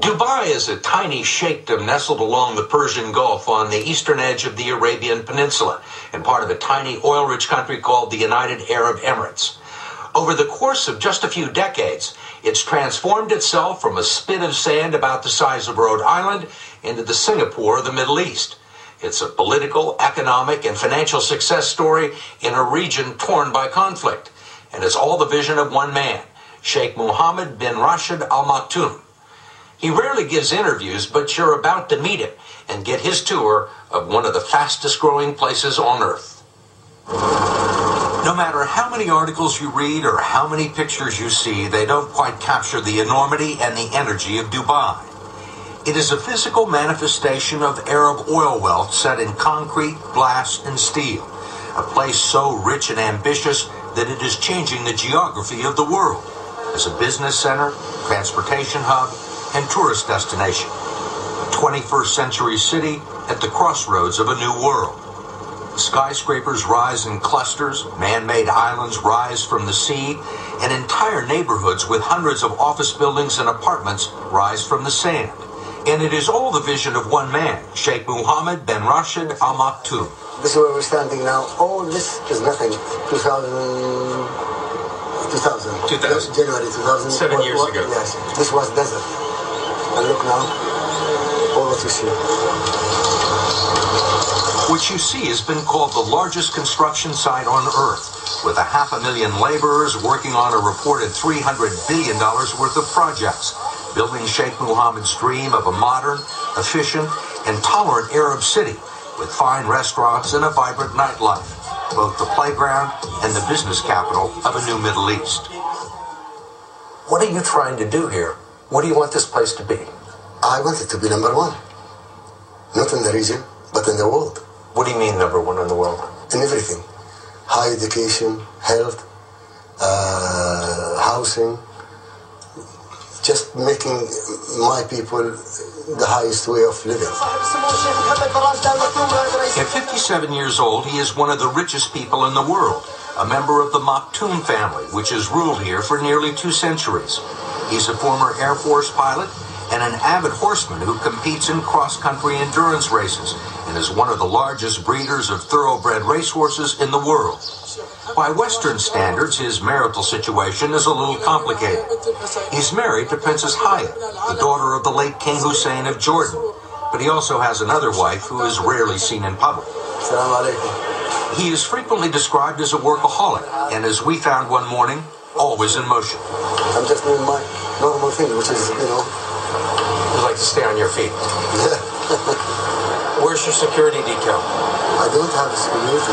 Dubai is a tiny sheikhdom nestled along the Persian Gulf on the eastern edge of the Arabian Peninsula and part of a tiny oil-rich country called the United Arab Emirates. Over the course of just a few decades, it's transformed itself from a spit of sand about the size of Rhode Island into the Singapore of the Middle East. It's a political, economic, and financial success story in a region torn by conflict. And it's all the vision of one man, Sheikh Mohammed bin Rashid Al Maktoum. He rarely gives interviews, but you're about to meet him and get his tour of one of the fastest growing places on earth. No matter how many articles you read or how many pictures you see, they don't quite capture the enormity and the energy of Dubai. It is a physical manifestation of Arab oil wealth set in concrete, glass, and steel. A place so rich and ambitious that it is changing the geography of the world as a business center, transportation hub, and tourist destination. A 21st century city at the crossroads of a new world. Skyscrapers rise in clusters, man-made islands rise from the sea, and entire neighborhoods with hundreds of office buildings and apartments rise from the sand. And it is all the vision of one man, Sheikh Mohammed bin Rashid Al Maktoum. This is where we're standing now. All this is nothing. 2000. January 2000. 7 years ago. Yes. This was desert. And look now, all what you see. What you see has been called the largest construction site on Earth, with 500,000 laborers working on a reported $300 billion worth of projects, building Sheikh Mohammed's dream of a modern, efficient, and tolerant Arab city with fine restaurants and a vibrant nightlife, both the playground and the business capital of a new Middle East. What are you trying to do here? What do you want this place to be? I want it to be number one. Not in the region, but in the world. What do you mean number one in the world? In everything. High education, health, housing. Just making my people the highest way of living. At 57 years old, he is one of the richest people in the world, a member of the Maktoum family, which has ruled here for nearly 2 centuries. He's a former Air Force pilot and an avid horseman who competes in cross-country endurance races and is one of the largest breeders of thoroughbred racehorses in the world. By Western standards, his marital situation is a little complicated. He's married to Princess Highness, the daughter of the late King Hussein of Jordan, but he also has another wife who is rarely seen in public. He is frequently described as a workaholic, and as we found one morning, always in motion. I'm just doing my normal thing, which is, You like to stay on your feet. Yeah. Where's your security detail? I don't have a security.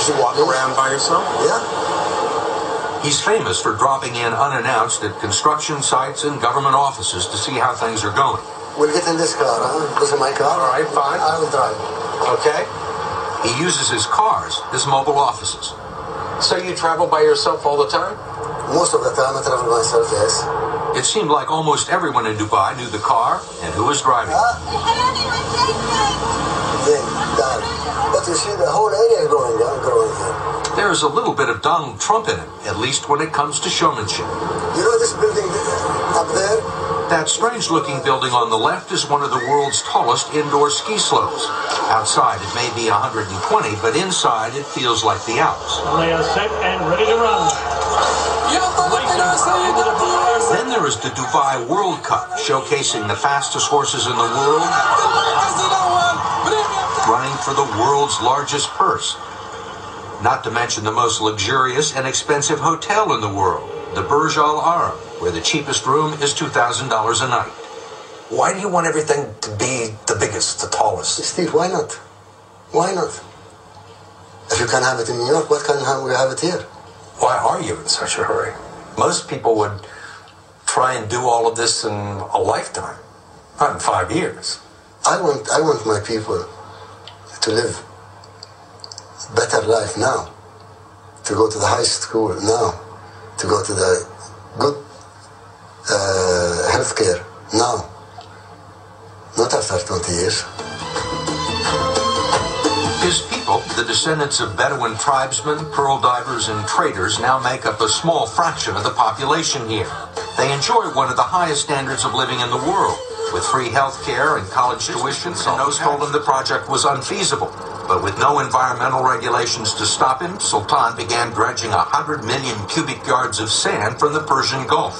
You walk around by yourself? Yeah. He's famous for dropping in unannounced at construction sites and government offices to see how things are going. We'll get in this car, huh? This is my car. All right, fine. I will drive. Okay. He uses his cars as mobile offices. So you travel by yourself all the time? Most of the time I travel myself, yes. It seemed like almost everyone in Dubai knew the car and who was driving. But you see, the whole area is growing here. There is a little bit of Donald Trump in him, at least when it comes to showmanship. You know this building up there? That strange-looking building on the left is one of the world's tallest indoor ski slopes. Outside, it may be 120, but inside, it feels like the Alps. They are set and ready to run. Then there is the Dubai World Cup, showcasing the fastest horses in the world, running for the world's largest purse. Not to mention the most luxurious and expensive hotel in the world, the Burj Al Arab, where the cheapest room is $2,000 a night. Why do you want everything to be the biggest, the tallest? Steve, why not? Why not? If you can have it in New York, what can we have it here? Why are you in such a hurry? Most people would try and do all of this in a lifetime, not in 5 years. I want my people to live better life now, to go to the high school now, to go to the good healthcare now, not after 20 years. His people, the descendants of Bedouin tribesmen, pearl divers, and traders, now make up a small fraction of the population here. They enjoy one of the highest standards of living in the world, With free health care and college tuition, Highness told him the project was unfeasible. But with no environmental regulations to stop him, Sultan began dredging 100 million cubic yards of sand from the Persian Gulf,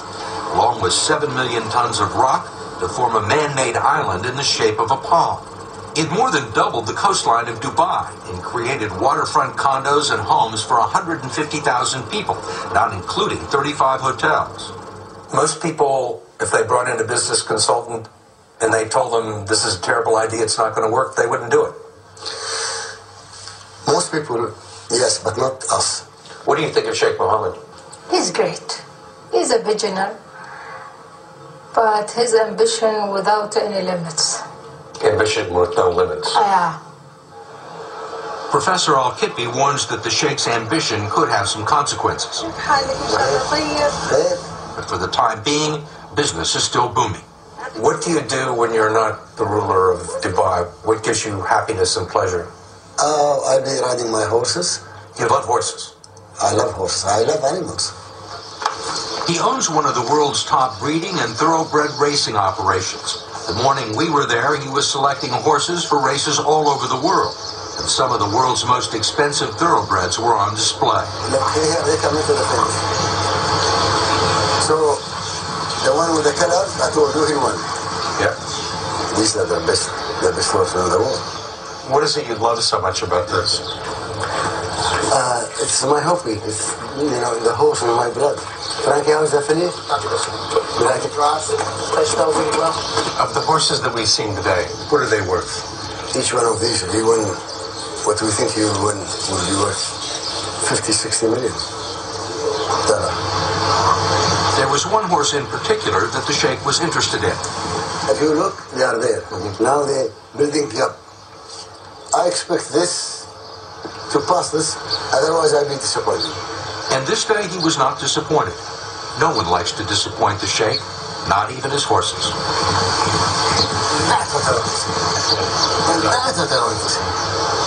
along with 7 million tons of rock, to form a man-made island in the shape of a palm. It more than doubled the coastline of Dubai and created waterfront condos and homes for 150,000 people, not including 35 hotels. Most people, if they brought in a business consultant and they told them this is a terrible idea, it's not going to work, they wouldn't do it. Most people, yes, but not us. What do you think of Sheikh Mohammed? He's great. He's a visionary, but his ambition without any limits. Ambition with no limits. Yeah. Professor Al-Kitbi warns that the Sheikh's ambition could have some consequences. But for the time being, business is still booming. What do you do when you're not the ruler of Dubai? What gives you happiness and pleasure? I'll be riding my horses. You love horses. I love horses. I love animals. He owns one of the world's top breeding and thoroughbred racing operations. The morning we were there, he was selecting horses for races all over the world. And some of the world's most expensive thoroughbreds were on display. Look, here they come into the fence. So, the one with the colors, I told you he won. Yeah. These are the best horses in the world. What is it you love so much about this? It's my hobby. It's, the horse in my blood. Frankie, how's that finish? You like it? They smell really well. Of the horses that we've seen today, what are they worth? Each one of these, he won what we think he will win, will be worth 50, 60 million. There was one horse in particular that the Sheikh was interested in. If you look, they are there. Now they're building up. I expect this to pass this, otherwise I'll be disappointed. And this day he was not disappointed. No one likes to disappoint the Sheikh, not even his horses. That's what I want to say.